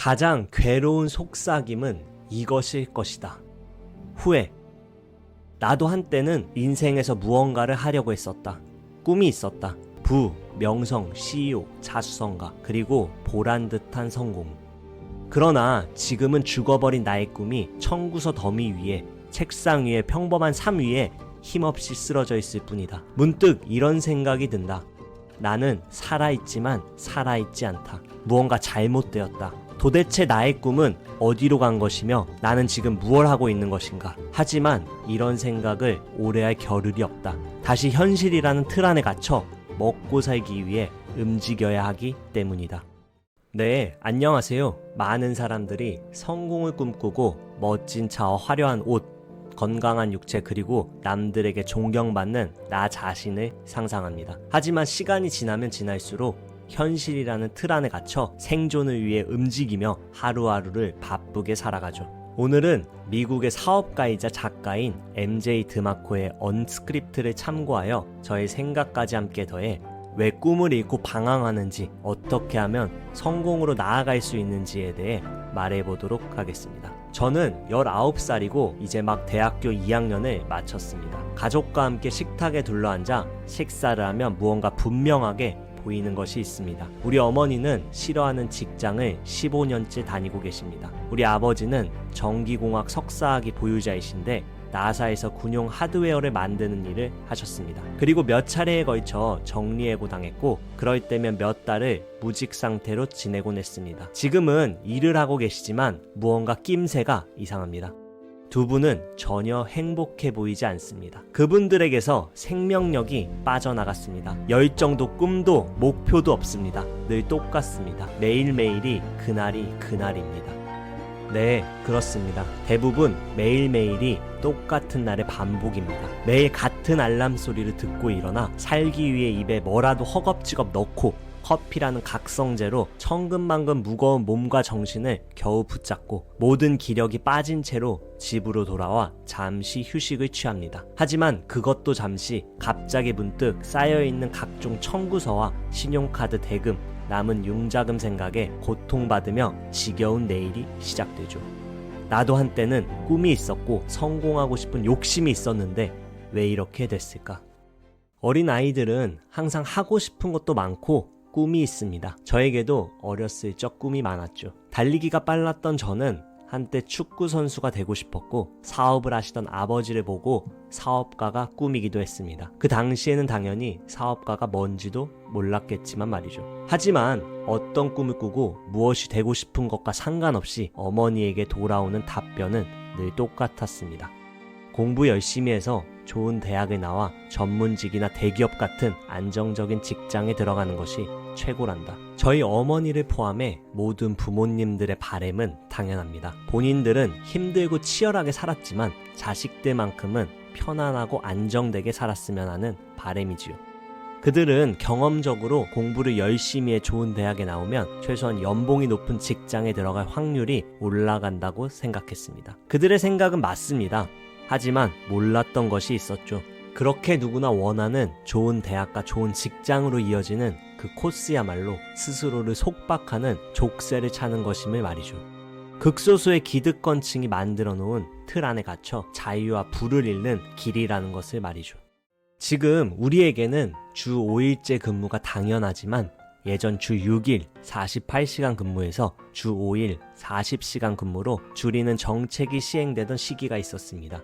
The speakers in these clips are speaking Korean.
가장 괴로운 속삭임은 이것일 것이다. 후회. 나도 한때는 인생에서 무언가를 하려고 했었다. 꿈이 있었다. 부, 명성, CEO, 자수성가, 그리고 보란듯한 성공. 그러나 지금은 죽어버린 나의 꿈이 청구서 더미 위에, 책상 위에, 평범한 삶 위에 힘없이 쓰러져 있을 뿐이다. 문득 이런 생각이 든다. 나는 살아있지만 살아있지 않다. 무언가 잘못되었다. 도대체 나의 꿈은 어디로 간 것이며 나는 지금 무엇을 하고 있는 것인가. 하지만 이런 생각을 오래 할 겨를이 없다. 다시 현실이라는 틀 안에 갇혀 먹고 살기 위해 움직여야 하기 때문이다. 네, 안녕하세요. 많은 사람들이 성공을 꿈꾸고 멋진 차와 화려한 옷, 건강한 육체, 그리고 남들에게 존경받는 나 자신을 상상합니다. 하지만 시간이 지나면 지날수록 현실이라는 틀 안에 갇혀 생존을 위해 움직이며 하루하루를 바쁘게 살아가죠. 오늘은 미국의 사업가이자 작가인 MJ 드마코의 언스크립트를 참고하여 저의 생각까지 함께 더해 왜 꿈을 잃고 방황하는지, 어떻게 하면 성공으로 나아갈 수 있는지에 대해 말해보도록 하겠습니다. 저는 19살이고 이제 막 대학교 2학년을 마쳤습니다. 가족과 함께 식탁에 둘러앉아 식사를 하면 무언가 분명하게 보이는 것이 있습니다. 우리 어머니는 싫어하는 직장을 15년째 다니고 계십니다. 우리 아버지는 전기공학 석사학위 보유자이신데 나사에서 군용 하드웨어를 만드는 일을 하셨습니다. 그리고 몇 차례에 걸쳐 정리해고 당했고 그럴 때면 몇 달을 무직 상태로 지내곤 했습니다. 지금은 일을 하고 계시지만 무언가 낌새가 이상합니다. 두 분은 전혀 행복해 보이지 않습니다. 그분들에게서 생명력이 빠져나갔습니다. 열정도 꿈도 목표도 없습니다. 늘 똑같습니다. 매일매일이 그날이 그날입니다. 네, 그렇습니다. 대부분 매일매일이 똑같은 날의 반복입니다. 매일 같은 알람 소리를 듣고 일어나 살기 위해 입에 뭐라도 허겁지겁 넣고 커피라는 각성제로 천근만근 무거운 몸과 정신을 겨우 붙잡고 모든 기력이 빠진 채로 집으로 돌아와 잠시 휴식을 취합니다. 하지만 그것도 잠시, 갑자기 문득 쌓여있는 각종 청구서와 신용카드 대금, 남은 융자금 생각에 고통받으며 지겨운 내일이 시작되죠. 나도 한때는 꿈이 있었고 성공하고 싶은 욕심이 있었는데 왜 이렇게 됐을까? 어린 아이들은 항상 하고 싶은 것도 많고 꿈이 있습니다. 저에게도 어렸을 적 꿈이 많았죠. 달리기가 빨랐던 저는 한때 축구 선수가 되고 싶었고 사업을 하시던 아버지를 보고 사업가가 꿈이기도 했습니다. 그 당시에는 당연히 사업가가 뭔지도 몰랐겠지만 말이죠. 하지만 어떤 꿈을 꾸고 무엇이 되고 싶은 것과 상관없이 어머니에게 돌아오는 답변은 늘 똑같았습니다. 공부 열심히 해서 좋은 대학에 나와 전문직이나 대기업 같은 안정적인 직장에 들어가는 것이 최고란다. 저희 어머니를 포함해 모든 부모님들의 바램은 당연합니다. 본인들은 힘들고 치열하게 살았지만 자식들만큼은 편안하고 안정되게 살았으면 하는 바램이지요. 그들은 경험적으로 공부를 열심히 해 좋은 대학에 나오면 최소한 연봉이 높은 직장에 들어갈 확률이 올라간다고 생각했습니다. 그들의 생각은 맞습니다. 하지만 몰랐던 것이 있었죠. 그렇게 누구나 원하는 좋은 대학과 좋은 직장으로 이어지는 그 코스야말로 스스로를 속박하는 족쇄를 차는 것임을 말이죠. 극소수의 기득권층이 만들어 놓은 틀 안에 갇혀 자유와 부를 잃는 길이라는 것을 말이죠. 지금 우리에게는 주 5일제 근무가 당연하지만 예전 주 6일 48시간 근무에서 주 5일 40시간 근무로 줄이는 정책이 시행되던 시기가 있었습니다.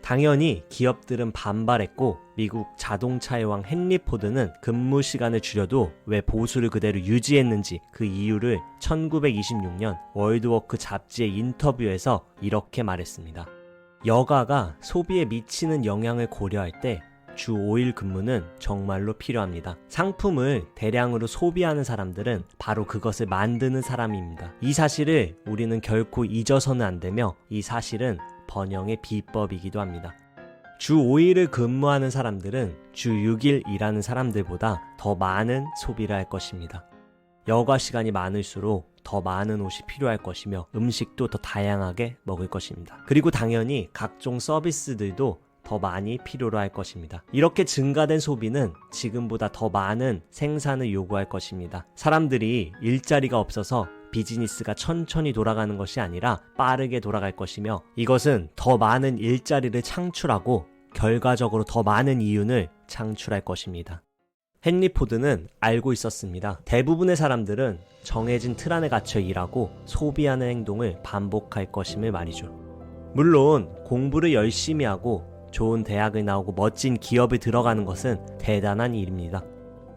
당연히 기업들은 반발했고 미국 자동차의 왕 헨리 포드는 근무 시간을 줄여도 왜 보수를 그대로 유지했는지 그 이유를 1926년 월드워크 잡지의 인터뷰에서 이렇게 말했습니다. 여가가 소비에 미치는 영향을 고려할 때 주 5일 근무는 정말로 필요합니다. 상품을 대량으로 소비하는 사람들은 바로 그것을 만드는 사람입니다. 이 사실을 우리는 결코 잊어서는 안 되며 이 사실은 번영의 비법이기도 합니다. 주 5일을 근무하는 사람들은 주 6일 일하는 사람들보다 더 많은 소비를 할 것입니다. 여가 시간이 많을수록 더 많은 옷이 필요할 것이며 음식도 더 다양하게 먹을 것입니다. 그리고 당연히 각종 서비스들도 더 많이 필요로 할 것입니다. 이렇게 증가된 소비는 지금보다 더 많은 생산을 요구할 것입니다. 사람들이 일자리가 없어서 비즈니스가 천천히 돌아가는 것이 아니라 빠르게 돌아갈 것이며 이것은 더 많은 일자리를 창출하고 결과적으로 더 많은 이윤을 창출할 것입니다. 헨리 포드는 알고 있었습니다. 대부분의 사람들은 정해진 틀 안에 갇혀 일하고 소비하는 행동을 반복할 것임을 말이죠. 물론 공부를 열심히 하고 좋은 대학을 나오고 멋진 기업에 들어가는 것은 대단한 일입니다.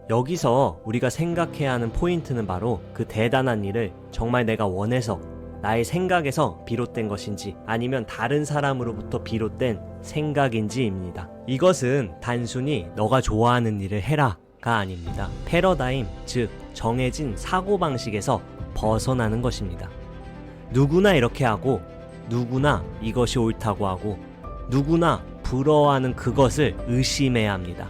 여기서 우리가 생각해야 하는 포인트는 바로 그 대단한 일을 정말 내가 원해서 나의 생각에서 비롯된 것인지 아니면 다른 사람으로부터 비롯된 생각인지입니다. 이것은 단순히 너가 좋아하는 일을 해라가 아닙니다. 패러다임, 즉 정해진 사고방식에서 벗어나는 것입니다. 누구나 이렇게 하고 누구나 이것이 옳다고 하고 누구나 부러워하는 그것을 의심해야 합니다.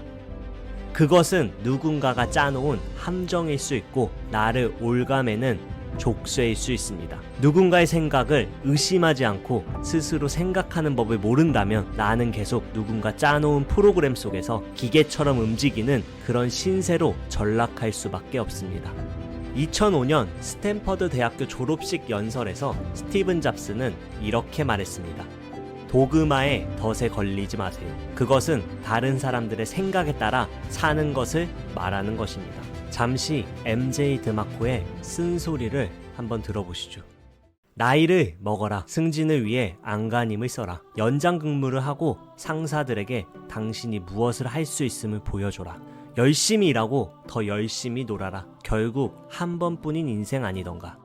그것은 누군가가 짜놓은 함정일 수 있고 나를 올가매는 족쇄일 수 있습니다. 누군가의 생각을 의심하지 않고 스스로 생각하는 법을 모른다면 나는 계속 누군가 짜놓은 프로그램 속에서 기계처럼 움직이는 그런 신세로 전락할 수밖에 없습니다. 2005년 스탠퍼드 대학교 졸업식 연설에서 스티븐 잡스는 이렇게 말했습니다. 도그마의 덫에 걸리지 마세요. 그것은 다른 사람들의 생각에 따라 사는 것을 말하는 것입니다. 잠시 MJ 드마코의 쓴소리를 한번 들어보시죠. 나이를 먹어라. 승진을 위해 안간힘을 써라. 연장 근무를 하고 상사들에게 당신이 무엇을 할 수 있음을 보여줘라. 열심히 일하고 더 열심히 놀아라. 결국 한 번뿐인 인생 아니던가.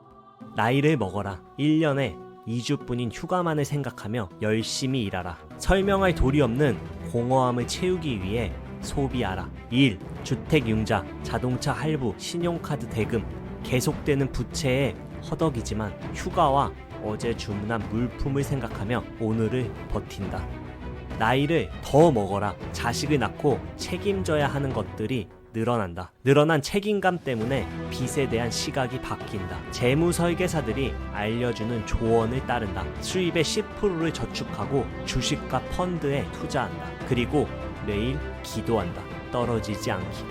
나이를 먹어라. 1년에 2주뿐인 휴가만을 생각하며 열심히 일하라. 설명할 도리 없는 공허함을 채우기 위해 소비하라. 일, 주택융자, 자동차 할부, 신용카드 대금, 계속되는 부채에 허덕이지만 휴가와 어제 주문한 물품을 생각하며 오늘을 버틴다. 나이를 더 먹어라. 자식을 낳고 책임져야 하는 것들이 늘어난다. 늘어난 책임감 때문에 빚에 대한 시각이 바뀐다. 재무 설계사들이 알려주는 조언을 따른다. 수입의 10%를 저축하고 주식과 펀드에 투자한다. 그리고 매일 기도한다. 떨어지지 않기를.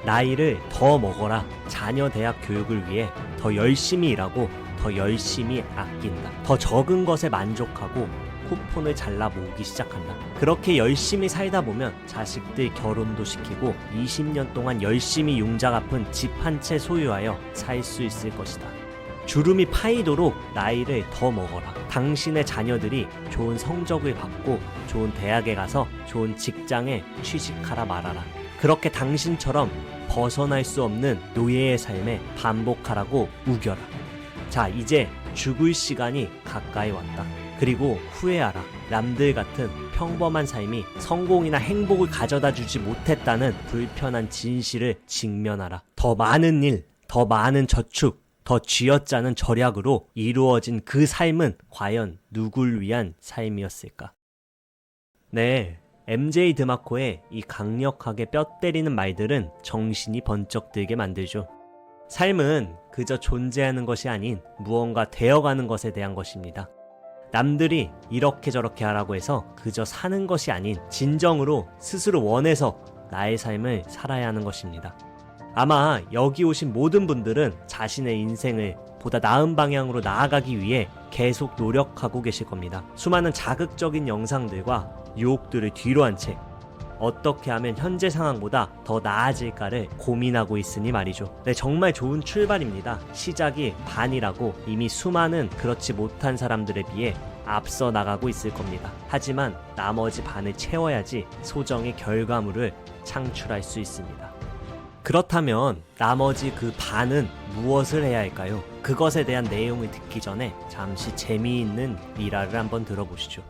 나이를 더 먹어라. 자녀 대학 교육을 위해 더 열심히 일하고 더 열심히 아낀다. 더 적은 것에 만족하고 쿠폰을 잘라 모으기 시작한다. 그렇게 열심히 살다 보면 자식들 결혼도 시키고 20년 동안 열심히 융자 갚은 집 한 채 소유하여 살 수 있을 것이다. 주름이 파이도록 나이를 더 먹어라. 당신의 자녀들이 좋은 성적을 받고 좋은 대학에 가서 좋은 직장에 취직하라 말하라. 그렇게 당신처럼 벗어날 수 없는 노예의 삶에 반복하라고 우겨라. 자, 이제 죽을 시간이 가까이 왔다. 그리고 후회하라. 남들 같은 평범한 삶이 성공이나 행복을 가져다 주지 못했다는 불편한 진실을 직면하라. 더 많은 일, 더 많은 저축, 더 쥐어짜는 절약으로 이루어진 그 삶은 과연 누굴 위한 삶이었을까? 네, MJ 드마코의 이 강력하게 뼈 때리는 말들은 정신이 번쩍 들게 만들죠. 삶은 그저 존재하는 것이 아닌 무언가 되어가는 것에 대한 것입니다. 남들이 이렇게 저렇게 하라고 해서 그저 사는 것이 아닌 진정으로 스스로 원해서 나의 삶을 살아야 하는 것입니다. 아마 여기 오신 모든 분들은 자신의 인생을 보다 나은 방향으로 나아가기 위해 계속 노력하고 계실 겁니다. 수많은 자극적인 영상들과 유혹들을 뒤로 한 채 어떻게 하면 현재 상황보다 더 나아질까를 고민하고 있으니 말이죠. 네, 정말 좋은 출발입니다. 시작이 반이라고 이미 수많은 그렇지 못한 사람들에 비해 앞서 나가고 있을 겁니다. 하지만 나머지 반을 채워야지 소정의 결과물을 창출할 수 있습니다. 그렇다면 나머지 그 반은 무엇을 해야 할까요? 그것에 대한 내용을 듣기 전에 잠시 재미있는 일화를 한번 들어보시죠.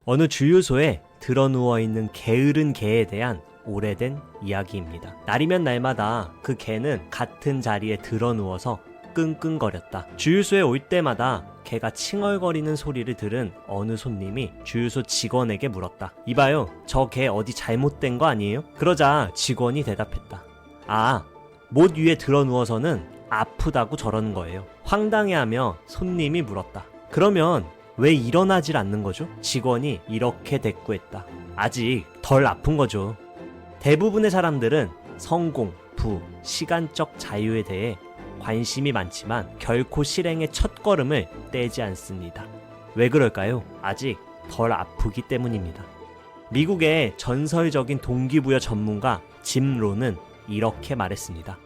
어느 주유소에 드러누워있는 게으른 개에 대한 오래된 이야기입니다. 날이면 날마다 그 개는 같은 자리에 드러누워서 끙끙거렸다. 주유소에 올 때마다 개가 칭얼거리는 소리를 들은 어느 손님이 주유소 직원에게 물었다. 이봐요, 저 개 어디 잘못된 거 아니에요? 그러자 직원이 대답했다. 아, 못 위에 드러누워서는 아프다고 저러는 거예요. 황당해하며 손님이 물었다. 그러면 왜 일어나질 않는 거죠? 직원이 이렇게 대꾸했다. 아직 덜 아픈 거죠. 대부분의 사람들은 성공, 부, 시간적 자유에 대해 관심이 많지만 결코 실행의 첫걸음을 떼지 않습니다. 왜 그럴까요? 아직 덜 아프기 때문입니다. 미국의 전설적인 동기부여 전문가 짐 론은 이렇게 말했습니다.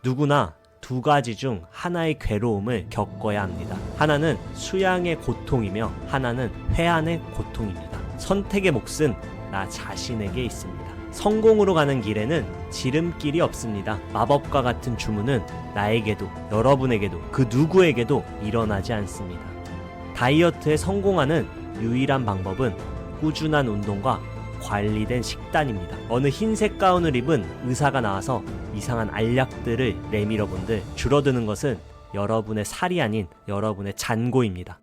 누구나 두 가지 중 하나의 괴로움을 겪어야 합니다. 하나는 수양의 고통이며 하나는 회한의 고통입니다. 선택의 몫은 나 자신에게 있습니다. 성공으로 가는 길에는 지름길이 없습니다. 마법과 같은 주문은 나에게도 여러분에게도 그 누구에게도 일어나지 않습니다. 다이어트에 성공하는 유일한 방법은 꾸준한 운동과 관리된 식단입니다. 어느 흰색 가운을 입은 의사가 나와서 이상한 알약들을 내밀어 본들 줄어드는 것은 여러분의 살이 아닌 여러분의 잔고입니다.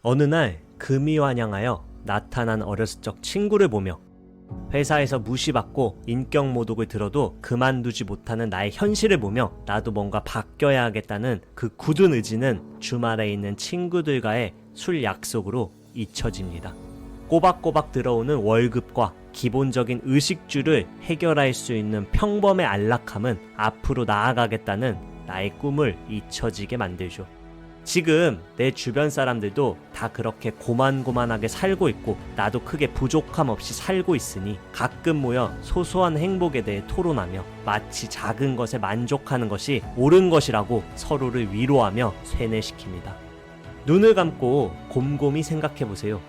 어느 날 금이 환영하여 나타난 어렸을 적 친구를 보며 회사에서 무시받고 인격 모독을 들어도 그만두지 못하는 나의 현실을 보며 나도 뭔가 바뀌어야 하겠다는 그 굳은 의지는 주말에 있는 친구들과의 술 약속으로 잊혀집니다. 꼬박꼬박 들어오는 월급과 기본적인 의식주를 해결할 수 있는 평범의 안락함은 앞으로 나아가겠다는 나의 꿈을 잊혀지게 만들죠. 지금 내 주변 사람들도 다 그렇게 고만고만하게 살고 있고 나도 크게 부족함 없이 살고 있으니 가끔 모여 소소한 행복에 대해 토론하며 마치 작은 것에 만족하는 것이 옳은 것이라고 서로를 위로하며 세뇌시킵니다. 눈을 감고 곰곰이 생각해보세요.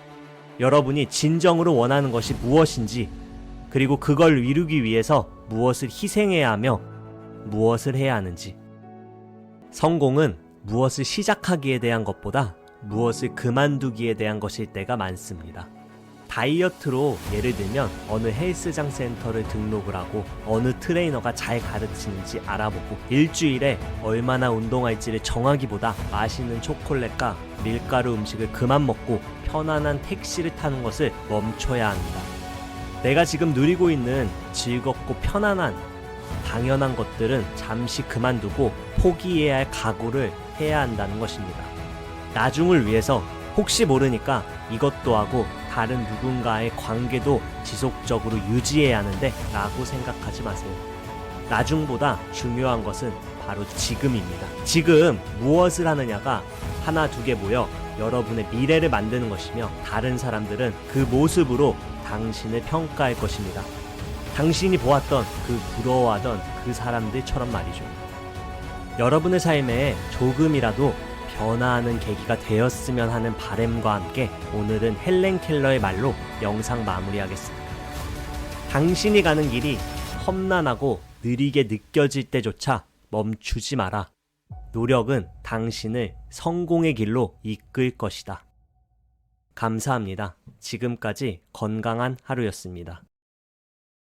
여러분이 진정으로 원하는 것이 무엇인지, 그리고 그걸 이루기 위해서 무엇을 희생해야 하며 무엇을 해야 하는지. 성공은 무엇을 시작하기에 대한 것보다 무엇을 그만두기에 대한 것일 때가 많습니다. 다이어트로 예를 들면 어느 헬스장 센터를 등록을 하고 어느 트레이너가 잘 가르치는지 알아보고 일주일에 얼마나 운동할지를 정하기보다 맛있는 초콜릿과 밀가루 음식을 그만 먹고 편안한 택시를 타는 것을 멈춰야 합니다. 내가 지금 누리고 있는 즐겁고 편안한 당연한 것들은 잠시 그만두고 포기해야 할 각오를 해야 한다는 것입니다. 나중을 위해서 혹시 모르니까 이것도 하고 다른 누군가의 관계도 지속적으로 유지해야 하는데 라고 생각하지 마세요. 나중보다 중요한 것은 바로 지금입니다. 지금 무엇을 하느냐가 하나 두 개 모여 여러분의 미래를 만드는 것이며 다른 사람들은 그 모습으로 당신을 평가할 것입니다. 당신이 보았던 그 부러워하던 그 사람들처럼 말이죠. 여러분의 삶에 조금이라도 변화하는 계기가 되었으면 하는 바람과 함께 오늘은 헬렌 켈러의 말로 영상 마무리하겠습니다. 당신이 가는 길이 험난하고 느리게 느껴질 때조차 멈추지 마라. 노력은 당신을 성공의 길로 이끌 것이다. 감사합니다. 지금까지 건강한 하루였습니다.